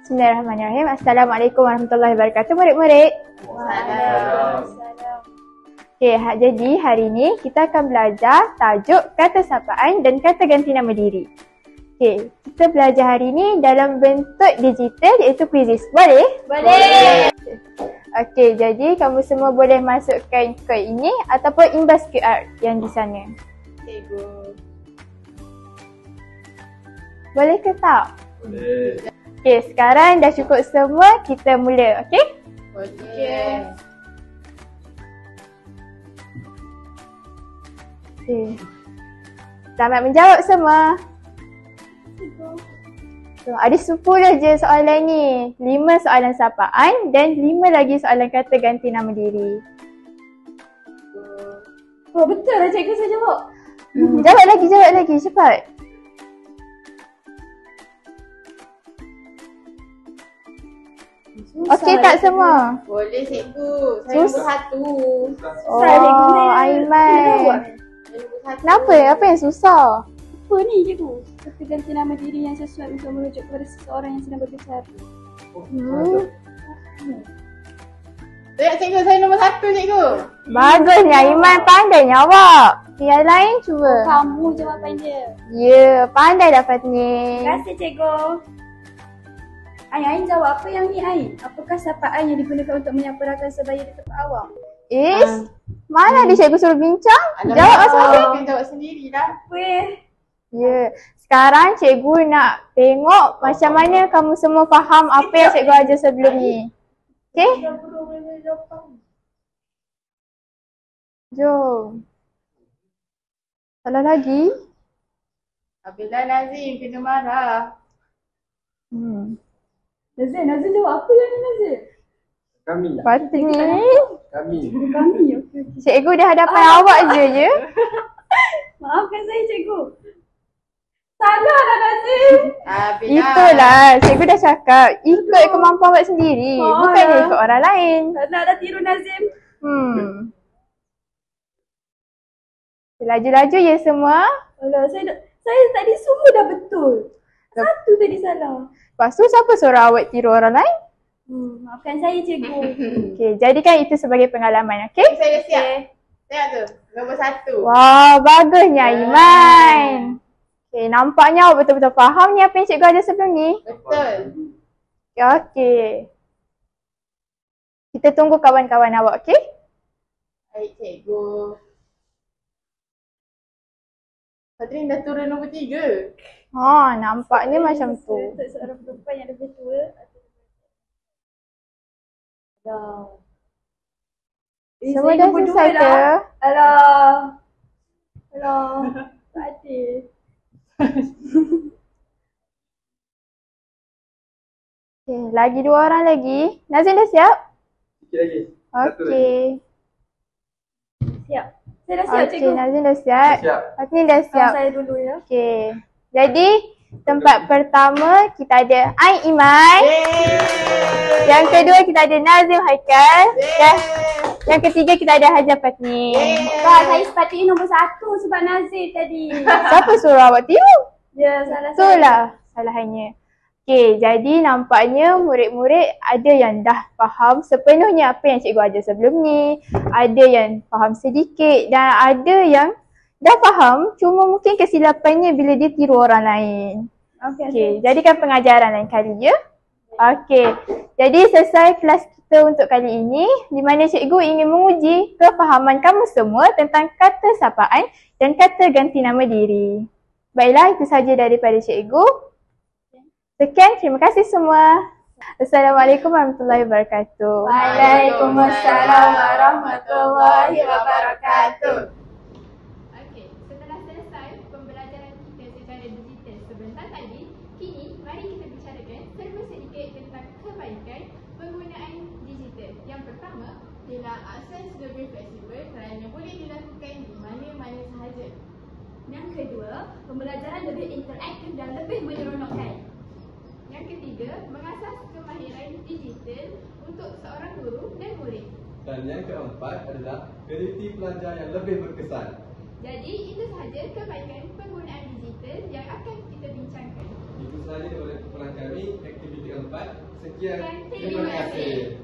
Bismillahirrahmanirrahim. Assalamualaikum warahmatullahi wabarakatuh murid-murid. Waalaikumsalam. Okey, jadi hari ni kita akan belajar tajuk kata sapaan dan kata ganti nama diri. Okey, kita belajar hari ni dalam bentuk digital iaitu quizzes. Boleh? Boleh. Okey, jadi kamu semua boleh masukkan kod ini ataupun imbas QR yang di sana. Cikgu. Boleh ke tak? Boleh. Okey, sekarang dah cukup semua, kita mula, okey? Okey. Okey. Selamat menjawab semua. So, ada 10 je soalan ni. 5 soalan sapaan dan 5 lagi soalan kata ganti nama diri. Oh, betul lah cikgu, saya jawab. Jawab lagi, cepat. Okey tak semua? Boleh cikgu. Saya nombor 1. Oh, Aiman. Kenapa? Apa yang susah? Apa ni cikgu? Kata ganti nama diri yang sesuai untuk merujuk kepada seseorang yang sedang berbicara. Tengok cikgu, saya nombor 1 cikgu. Bagusnya Aiman, pandainya awak. Yang lain cuba. Kamu jawapan dia. Ya, pandai dapat Terima ni. kasih cikgu. Ain jawab apa yang ni Ain? Apakah sapaan yang digunakan untuk menyapa rakan sebaya di tempat awam? Mana ada cikgu suruh bincang? Jawab Alamak, masing-masing. kan jawab sendirilah. Weh. Ya. Sekarang cikgu nak tengok macam mana kamu semua faham apa yang cikgu ajar sebelum ni. Okey? Jom. Salah lagi? Apabila Nazim kena marah. Nazim jawab apa yang ni Nazim? Kami. Patutnya Kami. Kami, okey. cikgu dah hadapan awak je ya. Maafkan saya cikgu. Salah lah Nazim. Apabila Itulah, cikgu dah cakap ikut kemampuan awak sendiri, bukan ikut orang lain. Tak nak dah tiru Nazim. Laju-laju ya semua. Alah, saya tadi semua dah betul. Satu tadi salah. Lepas tu siapa suruh awak tiru orang lain? Maafkan saya cikgu. Okey, jadikan itu sebagai pengalaman, okey? saya dah siap. Tengok tu, nombor 1. Wah, bagusnya Iman. Okey, nampaknya awak betul-betul faham ni apa yang cikgu ajar sebelum ni. Betul. Okey. Kita tunggu kawan-kawan awak, okey? Baik cikgu. Patrin dah turun nombor 3. Ha, nampaknya macam tu. Untuk seorang perempuan yang lebih tua. Semua dah selesai ke? Alah. Tak adil. Okey, lagi 2 orang lagi. Nazim dah siap? Sikit lagi. Satu lagi. Okey. Siap. Saya dah siap Okey, cikgu. Nazim dah siap. Siap. Fatni dah siap. Saya dulu ya. Okey. Jadi, tempat pertama kita ada Ain Iman. Yang kedua kita ada Nazim Haikal. Dan yang ketiga kita ada Hajar Fatni. Kak, saya sepatutnya nombor 1 sebab Nazir tadi. Siapa suruh awak tiru? Ya, salah saya. Itulah salahannya. Okey, jadi nampaknya murid-murid ada yang dah faham sepenuhnya apa yang cikgu ajar sebelum ni. Ada yang faham sedikit dan ada yang dah faham, cuma mungkin kesilapannya bila dia tiru orang lain. Okey, jadikan pengajaran lain kali ya. Okey, jadi selesai kelas kita untuk kali ini di mana cikgu ingin menguji kefahaman kamu semua tentang kata sapaan dan kata ganti nama diri. Baiklah, itu sahaja daripada cikgu. Sekian, terima kasih semua. Assalamualaikum warahmatullahi wabarakatuh. Waalaikumsalam warahmatullahi wabarakatuh. Okey, setelah selesai pembelajaran kita secara digital sebentar tadi, kini mari kita bicarakan serba sedikit tentang kebaikan penggunaan digital. Yang pertama ialah akses lebih fleksibel kerana boleh dilakukan di mana-mana sahaja. Yang kedua, pembelajaran lebih interaktif dan lebih menyeronokkan. Yang ketiga, mengasah kemahiran digital untuk seorang guru dan murid. Dan yang keempat adalah kualiti pelajar yang lebih berkesan. Jadi itu sahaja kebaikan penggunaan digital yang akan kita bincangkan. Itu sahaja pelajari oleh kumpulan kami aktiviti keempat. Sekian, Terima kasih.